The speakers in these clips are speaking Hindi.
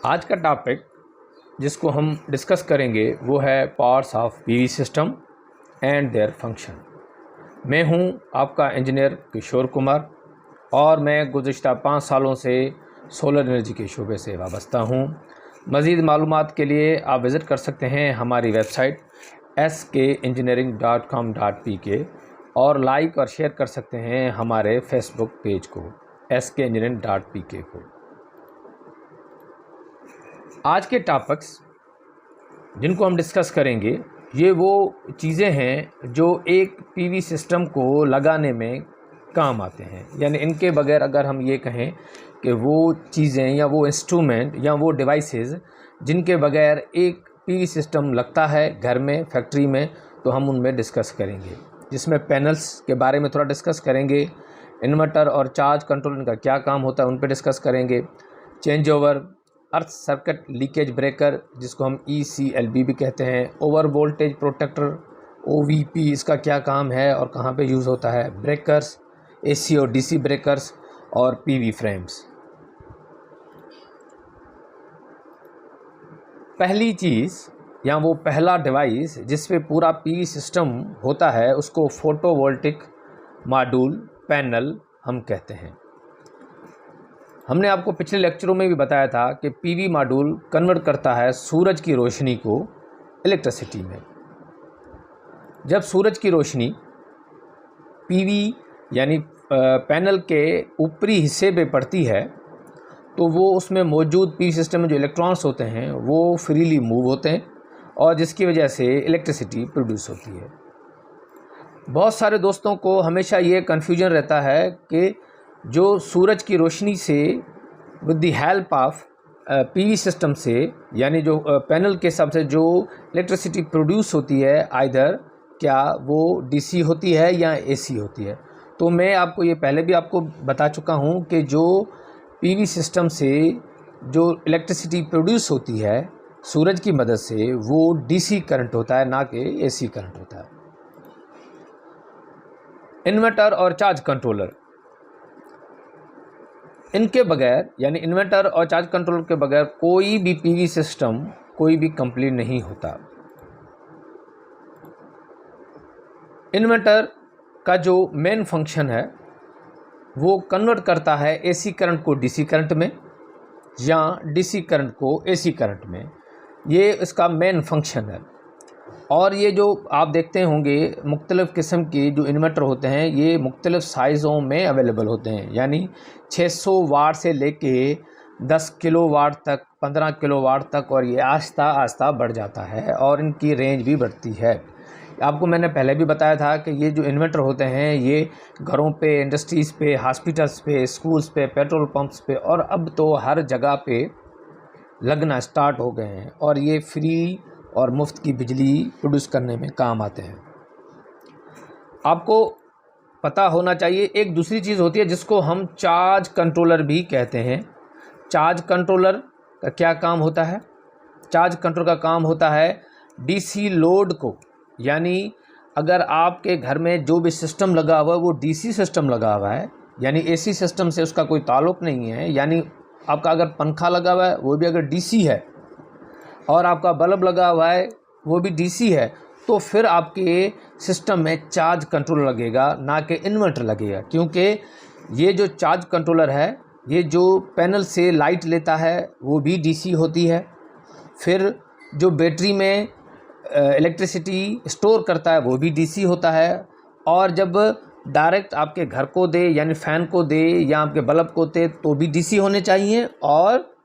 आज का टॉपिक जिसको हम डिस्कस करेंगे वो है parts of PV system and their function. मैं हूं आपका इंजीनियर किशोर कुमार और मैं गुज़िश्ता 5 सालों से सोलर एनर्जी के शोबे से वाबस्ता हूं। मज़ीद मालूमात के लिए आप विज़िट कर सकते हैं हमारी वेबसाइट SKengineering.com.pk और लाइक और शेयर कर सकते हैं हमारे फेसबुक पेज को SKengineering.pk को। आज के टॉपिक्स जिनको हम डिस्कस करेंगे ये वो चीज़ें हैं जो एक पीवी सिस्टम को लगाने में काम आते हैं, यानी इनके बगैर अगर हम ये कहें कि वो चीज़ें या वो इंस्ट्रूमेंट या वो डिवाइसेस जिनके बगैर एक पीवी सिस्टम लगता है घर में, फैक्ट्री में, तो हम उनमें डिस्कस करेंगे। जिसमें पैनल्स के बारे में थोड़ा डिस्कस करेंगे, इन्वर्टर और चार्ज कंट्रोल इनका क्या काम होता है उन पर डिस्कस करेंगे, चेंज ओवर, अर्थ सर्किट लीकेज ब्रेकर जिसको हम ECLB भी कहते हैं, ओवर वोल्टेज प्रोटेक्टर OVP इसका क्या काम है और कहाँ पे यूज़ होता है, ब्रेकर्स, AC और DC ब्रेकर्स और PV फ्रेम्स। पहली चीज़ या वो पहला डिवाइस जिस पे पूरा PV सिस्टम होता है उसको फोटोवोल्टिक मॉड्यूल पैनल हम कहते हैं। हमने आपको पिछले लेक्चरों में भी बताया था कि PV मॉड्यूल कन्वर्ट करता है सूरज की रोशनी को इलेक्ट्रिसिटी में। जब सूरज की रोशनी PV यानी पैनल के ऊपरी हिस्से पे पड़ती है तो वो उसमें मौजूद PV सिस्टम में जो इलेक्ट्रॉन्स होते हैं वो फ्रीली मूव होते हैं और जिसकी वजह से इलेक्ट्रिसिटी प्रोड्यूस होती है। बहुत सारे दोस्तों को हमेशा ये कन्फ्यूजन रहता है कि जो सूरज की रोशनी से with the help of PV system से यानी जो पैनल के हिसाब से जो इलेक्ट्रिसिटी प्रोड्यूस होती है आइदर क्या वो DC होती है या AC होती है। तो मैं आपको ये पहले भी आपको बता चुका हूँ कि जो PV सिस्टम से जो इलेक्ट्रिसिटी प्रोड्यूस होती है सूरज की मदद से वो DC करंट होता है, ना कि AC करंट होता है। इन्वर्टर और चार्ज कंट्रोलर, इनके बगैर यानी इन्वर्टर और चार्ज कंट्रोलर के बगैर कोई भी PV सिस्टम कोई भी कंप्लीट नहीं होता। इन्वर्टर का जो मेन फंक्शन है वो कन्वर्ट करता है AC करंट को DC करंट में या DC करंट को AC करंट में, ये इसका मेन फंक्शन है। और ये जो आप देखते होंगे मुख्तलिफ़ किस्म के जो इन्वर्टर होते हैं ये मुख्तलिफ़ साइज़ों में अवेलेबल होते हैं, यानी 600 वाट से लेके 10 किलोवाट तक, 15 किलोवाट तक, और ये आहिस्ता आहिस्ता बढ़ जाता है और इनकी रेंज भी बढ़ती है। आपको मैंने पहले भी बताया था कि ये जो इन्वर्टर होते हैं ये घरों पे, इंडस्ट्रीज़ पे, हॉस्पिटल्स पे, स्कूल्स पे, पेट्रोल पंप्स पे और अब तो हर जगह पे लगना स्टार्ट हो गए हैं और ये फ्री और मुफ्त की बिजली प्रोड्यूस करने में काम आते हैं। आपको पता होना चाहिए एक दूसरी चीज़ होती है जिसको हम चार्ज कंट्रोलर भी कहते हैं। चार्ज कंट्रोलर का क्या काम होता है? चार्ज कंट्रोल का काम होता है DC लोड को, यानी अगर आपके घर में जो भी सिस्टम लगा हुआ है वो DC सिस्टम लगा हुआ है, यानी AC सिस्टम से उसका कोई ताल्लुक़ नहीं है, यानी आपका अगर पंखा लगा हुआ है वो भी अगर DC है और आपका बल्ब लगा हुआ है वो भी DC है, तो फिर आपके सिस्टम में चार्ज कंट्रोलर लगेगा, ना कि इन्वर्टर लगेगा। क्योंकि ये जो चार्ज कंट्रोलर है ये जो पैनल से लाइट लेता है वो भी DC होती है, फिर जो बैटरी में इलेक्ट्रिसिटी स्टोर करता है वो भी DC होता है, और जब डायरेक्ट आपके घर को दे यानी फ़ैन को दे या आपके बल्ब को दे तो भी DC होने चाहिए, और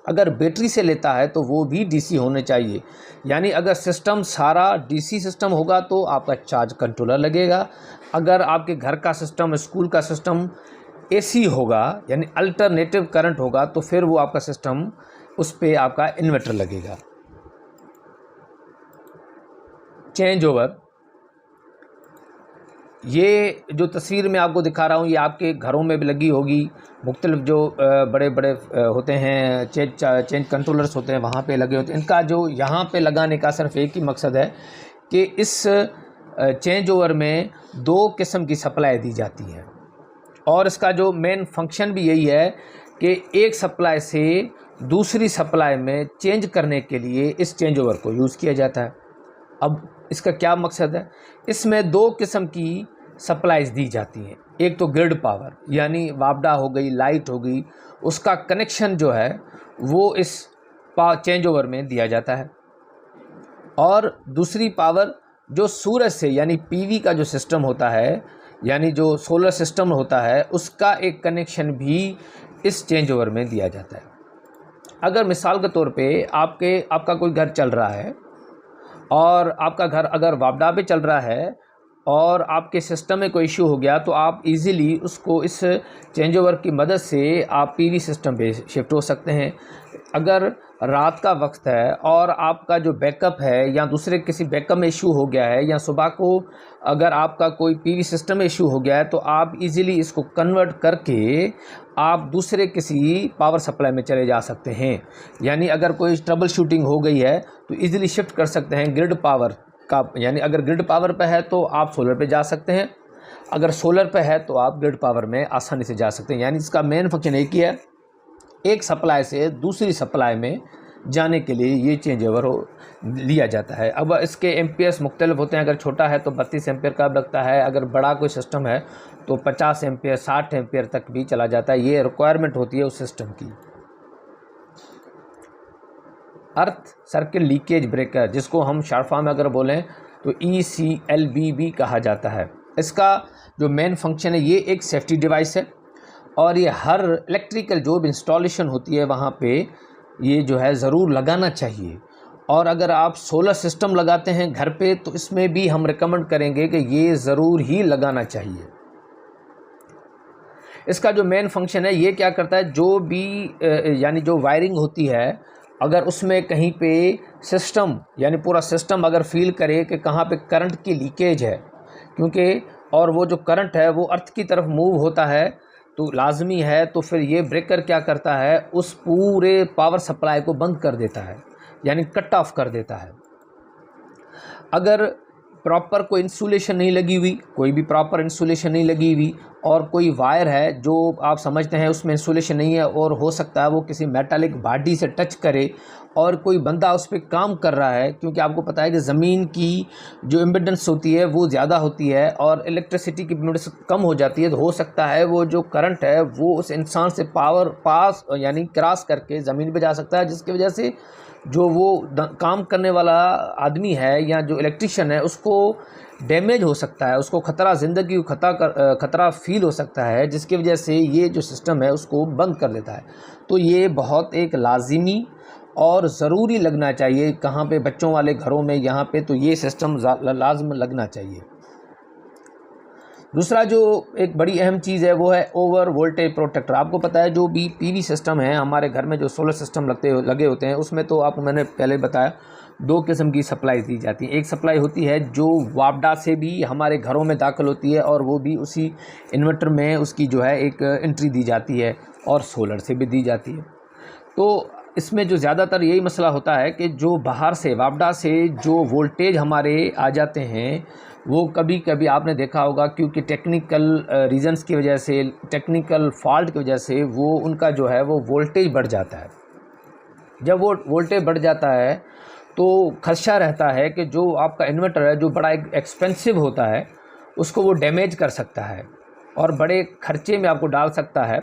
अगर बैटरी से लेता है तो वो भी DC होने चाहिए। यानी अगर सिस्टम सारा DC सिस्टम होगा तो आपका चार्ज कंट्रोलर लगेगा। अगर आपके घर का सिस्टम, स्कूल का सिस्टम AC होगा यानी अल्टरनेटिव करंट होगा तो फिर वो आपका सिस्टम, उस पे आपका इन्वर्टर लगेगा। चेंज ओवर, ये जो तस्वीर मैं आपको दिखा रहा हूँ ये आपके घरों में भी लगी होगी। मुख्तलिफ जो बड़े बड़े होते हैं चेंज कंट्रोलर्स होते हैं वहाँ पे लगे होते हैं। इनका जो यहाँ पे लगाने का सिर्फ एक ही मकसद है कि इस चेंज ओवर में 2 किस्म की सप्लाई दी जाती है और इसका जो मेन फंक्शन भी यही है कि एक सप्लाई से दूसरी सप्लाई में चेंज करने के लिए इस चेंज ओवर को यूज़ किया जाता है। अब इसका क्या मकसद है? इसमें दो किस्म की सप्लाईज दी जाती हैं। एक तो ग्रिड पावर, यानी वापडा हो गई, लाइट हो गई, उसका कनेक्शन जो है वो इस चेंज ओवर में दिया जाता है। और दूसरी पावर जो सूरज से, यानी पीवी का जो सिस्टम होता है, यानी जो सोलर सिस्टम होता है, उसका एक कनेक्शन भी इस चेंज ओवर में दिया जाता है। अगर मिसाल के तौर पे आपका कोई घर चल रहा है और आपका घर अगर वापडा पे चल रहा है और आपके सिस्टम में कोई इशू हो गया, तो आप इजीली उसको इस चेंज ओवर की मदद से आप पीवी सिस्टम पे शिफ्ट हो सकते हैं। अगर रात का वक्त है और आपका जो बैकअप है या दूसरे किसी बैकअप में इशू हो गया है, या सुबह को अगर आपका कोई पीवी सिस्टम में इशू हो गया है, तो आप इजीली इसको कन्वर्ट करके आप दूसरे किसी पावर सप्लाई में चले जा सकते हैं। यानी अगर कोई ट्रबल शूटिंग हो गई है तो इजीली शिफ्ट कर सकते हैं ग्रिड पावर का। यानी अगर ग्रिड पावर पे है तो आप सोलर पे जा सकते हैं, अगर सोलर पे है तो आप ग्रिड पावर में आसानी से जा सकते हैं। यानी इसका मेन फंक्शन एक ही है, एक सप्लाई से दूसरी सप्लाई में जाने के लिए ये चेंज ओवर लिया जाता है। अब इसके एम्पियर्स मुख्तलिफ होते हैं। अगर छोटा है तो 32 एम्पियर का लगता है, अगर बड़ा कोई सिस्टम है तो 50 एम्पियर 60 एम्पियर तक भी चला जाता है। ये रिक्वायरमेंट होती है उस सिस्टम की। अर्थ सर्किल लीकेज ब्रेकर, जिसको हम शॉर्ट फॉर्म में अगर बोलें तो ECLB कहा जाता है। इसका जो मेन फंक्शन है, ये एक सेफ्टी डिवाइस है और ये हर इलेक्ट्रिकल जो भी इंस्टॉलेशन होती है वहाँ पे ये जो है ज़रूर लगाना चाहिए। और अगर आप सोलर सिस्टम लगाते हैं घर पे तो इसमें भी हम रिकमेंड करेंगे कि ये ज़रूर ही लगाना चाहिए। इसका जो मेन फंक्शन है, ये क्या करता है, जो भी यानी जो वायरिंग होती है, अगर उसमें कहीं पे सिस्टम यानी पूरा सिस्टम अगर फील करे कि कहाँ पे करंट की लीकेज है, क्योंकि और वो जो करंट है वो अर्थ की तरफ मूव होता है तो लाजमी है, तो फिर ये ब्रेकर क्या करता है, उस पूरे पावर सप्लाई को बंद कर देता है, यानी कट ऑफ कर देता है। अगर प्रॉपर कोई इंसुलेशन नहीं लगी हुई, कोई भी प्रॉपर इंसुलेशन नहीं लगी हुई और कोई वायर है जो आप समझते हैं उसमें इंसुलेशन नहीं है और हो सकता है वो किसी मेटालिक बॉडी से टच करे और कोई बंदा उस पर काम कर रहा है, क्योंकि आपको पता है कि ज़मीन की जो इम्पीडेंस होती है वो ज़्यादा होती है और इलेक्ट्रिसिटी की इम्पीडेंस कम हो जाती है, तो हो सकता है वो जो करंट है वो उस इंसान से पास यानी क्रॉस करके ज़मीन पे जा सकता है, जिसकी वजह से जो वो काम करने वाला आदमी है या जो इलेक्ट्रिशियन है उसको डैमेज हो सकता है, उसको खतरा, ज़िंदगी को खतरा फील हो सकता है, जिसकी वजह से ये जो सिस्टम है उसको बंद कर देता है। तो ये बहुत एक लाजिमी और ज़रूरी लगना चाहिए, कहाँ पे बच्चों वाले घरों में, यहाँ पे तो ये सिस्टम लाजम लगना चाहिए। दूसरा जो एक बड़ी अहम चीज़ है वो है ओवर वोल्टेज प्रोटेक्टर। आपको पता है जो भी पीवी सिस्टम है हमारे घर में, जो सोलर सिस्टम लगे होते हैं, उसमें तो आपको मैंने पहले बताया दो किस्म की सप्लाई दी जाती है। एक सप्लाई होती है जो वापडा से भी हमारे घरों में दाखिल होती है और वो भी उसी इन्वर्टर में उसकी जो है एक एंट्री दी जाती है, और सोलर से भी दी जाती है। तो इसमें जो ज़्यादातर यही मसला होता है कि जो बाहर से वापडा से जो वोल्टेज हमारे आ जाते हैं वो कभी कभी आपने देखा होगा, क्योंकि टेक्निकल रीजंस की वजह से, टेक्निकल फॉल्ट की वजह से वो उनका जो है वो वोल्टेज बढ़ जाता है। जब वो वोल्टेज बढ़ जाता है तो खदशा रहता है कि जो आपका इन्वर्टर है जो बड़ा एक्सपेंसिव होता है उसको वो डैमेज कर सकता है और बड़े खर्चे में आपको डाल सकता है।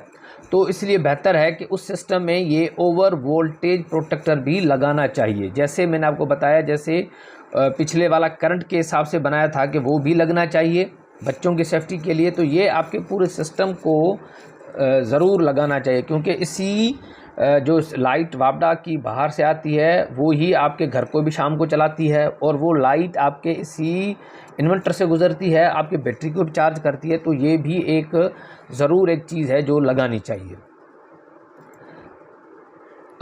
तो इसलिए बेहतर है कि उस सिस्टम में ये ओवर वोल्टेज प्रोटेक्टर भी लगाना चाहिए। जैसे मैंने आपको बताया, जैसे पिछले वाला करंट के हिसाब से बनाया था कि वो भी लगना चाहिए बच्चों की सेफ्टी के लिए, तो ये आपके पूरे सिस्टम को ज़रूर लगाना चाहिए, क्योंकि इसी जो लाइट वापडा की बाहर से आती है वो ही आपके घर को भी शाम को चलाती है और वो लाइट आपके इसी इन्वर्टर से गुज़रती है, आपके बैटरी को भी चार्ज करती है। तो ये भी एक ज़रूर एक चीज़ है जो लगानी चाहिए।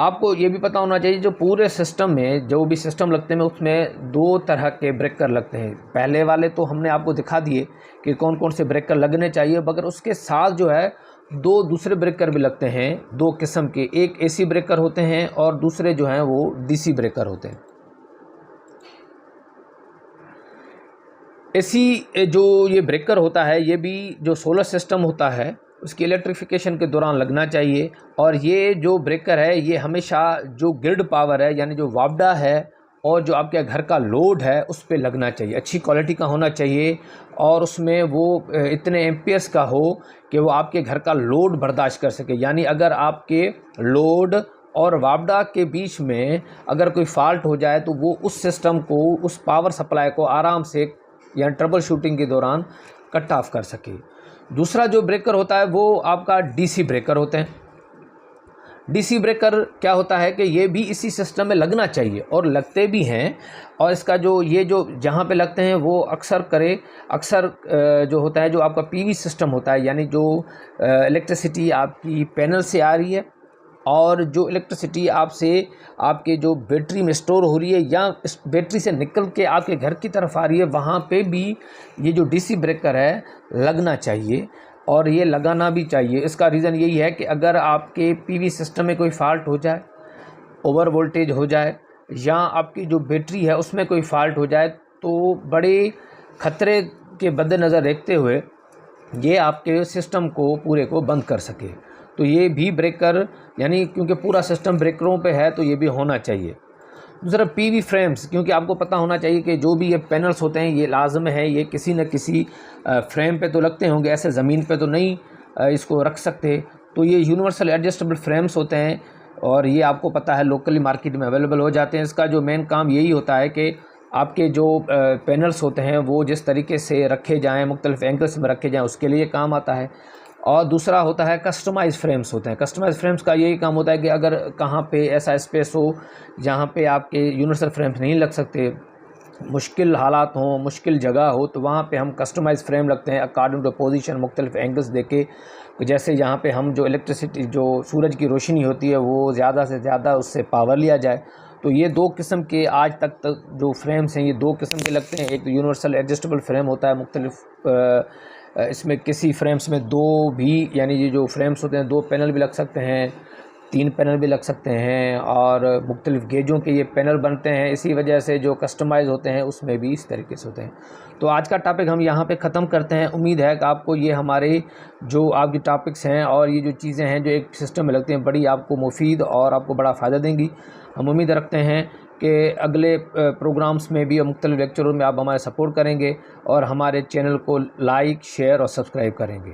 आपको ये भी पता होना चाहिए जो पूरे सिस्टम में जो भी सिस्टम लगते हैं उसमें दो तरह के ब्रेकर लगते हैं। पहले वाले तो हमने आपको दिखा दिए कि कौन कौन से ब्रेकर लगने चाहिए, मगर उसके साथ जो है दो दूसरे ब्रेकर भी लगते हैं, दो किस्म के। एक AC ब्रेकर होते हैं और दूसरे जो हैं वो DC ब्रेकर होते हैं। AC जो ये ब्रेकर होता है, ये भी जो सोलर सिस्टम होता है उसकी इलेक्ट्रिफिकेशन के दौरान लगना चाहिए। और ये जो ब्रेकर है ये हमेशा जो ग्रिड पावर है यानी जो वापडा है और जो आपके घर का लोड है उस पे लगना चाहिए, अच्छी क्वालिटी का होना चाहिए और उसमें वो इतने एम्पियर्स का हो कि वो आपके घर का लोड बर्दाश्त कर सके। यानी अगर आपके लोड और वापडा के बीच में अगर कोई फॉल्ट हो जाए तो वो उस सिस्टम को, उस पावर सप्लाई को आराम से या ट्रबल शूटिंग के दौरान कट ऑफ कर सके। दूसरा जो ब्रेकर होता है वो आपका डीसी ब्रेकर होते हैं। डीसी ब्रेकर क्या होता है कि ये भी इसी सिस्टम में लगना चाहिए और लगते भी हैं। और इसका जो ये जो जहाँ पे लगते हैं वो अक्सर जो होता है, जो आपका पीवी सिस्टम होता है, यानी जो इलेक्ट्रिसिटी आपकी पैनल से आ रही है और जो इलेक्ट्रिसिटी आपसे आपके जो बैटरी में स्टोर हो रही है या इस बैटरी से निकल के आपके घर की तरफ आ रही है, वहाँ पे भी ये जो डीसी ब्रेकर है लगना चाहिए और ये लगाना भी चाहिए। इसका रीज़न यही है कि अगर आपके पीवी सिस्टम में कोई फॉल्ट हो जाए, ओवर वोल्टेज हो जाए या आपकी जो बैटरी है उसमें कोई फॉल्ट हो जाए तो बड़े खतरे के मद्देनज़र देखते हुए ये आपके सिस्टम को पूरे को बंद कर सके। तो ये भी ब्रेकर, यानी क्योंकि पूरा सिस्टम ब्रेकरों पे है तो ये भी होना चाहिए। दूसरा पीवी फ्रेम्स, क्योंकि आपको पता होना चाहिए कि जो भी ये पैनल्स होते हैं ये लाजम है ये किसी न किसी फ्रेम पे तो लगते होंगे, ऐसे ज़मीन पे तो नहीं इसको रख सकते। तो ये यूनिवर्सल एडजस्टेबल फ्रेम्स होते हैं और ये आपको पता है लोकली मार्केट में अवेलेबल हो जाते हैं। इसका जो मेन काम यही होता है कि आपके जो पैनल्स होते हैं वो जिस तरीके से रखे जाएँ, मुख्तलिफ एंगल्स में रखे जाएँ, उसके लिए काम आता है। और दूसरा होता है कस्टमाइज़ फ्रेम्स होते हैं। कस्टमाइज़ फ्रेम्स का यही काम होता है कि अगर कहाँ पे ऐसा स्पेस हो जहाँ पे आपके यूनिवर्सल फ्रेम्स नहीं लग सकते, मुश्किल हालात हों, मुश्किल जगह हो, तो वहाँ पे हम कस्टमाइज़ फ्रेम लगते हैं अकॉर्डिंग टू पोजीशन, मुख्तलिफ एंगल्स देके। जैसे यहाँ पे हम जो इलेक्ट्रिसिटी, जो सूरज की रोशनी होती है वो ज़्यादा से ज़्यादा उससे पावर लिया जाए। तो ये दो किस्म के आज तक जो फ्रेम्स हैं ये दो किस्म के लगते हैं। एक तो यूनिवर्सल एडजस्टेबल फ्रेम होता है, मुख्तलिफ इसमें किसी फ्रेम्स में दो भी, यानी ये जो फ्रेम्स होते हैं दो पैनल भी लग सकते हैं, तीन पैनल भी लग सकते हैं और मुख्तलिफ गेजों के ये पैनल बनते हैं। इसी वजह से जो कस्टमाइज़ होते हैं उसमें भी इस तरीके से होते हैं। तो आज का टॉपिक हम यहाँ पे ख़त्म करते हैं। उम्मीद है कि आपको ये हमारे जो आपके टॉपिक्स हैं और ये जो चीज़ें हैं जो एक सिस्टम में लगती हैं बड़ी आपको मुफीद और आपको बड़ा फ़ायदा देंगी। हम उम्मीद रखते हैं कि अगले प्रोग्राम्स में भी और मुख्तलिफ लेक्चरों में आप हमारे सपोर्ट करेंगे और हमारे चैनल को लाइक, शेयर और सब्सक्राइब करेंगे।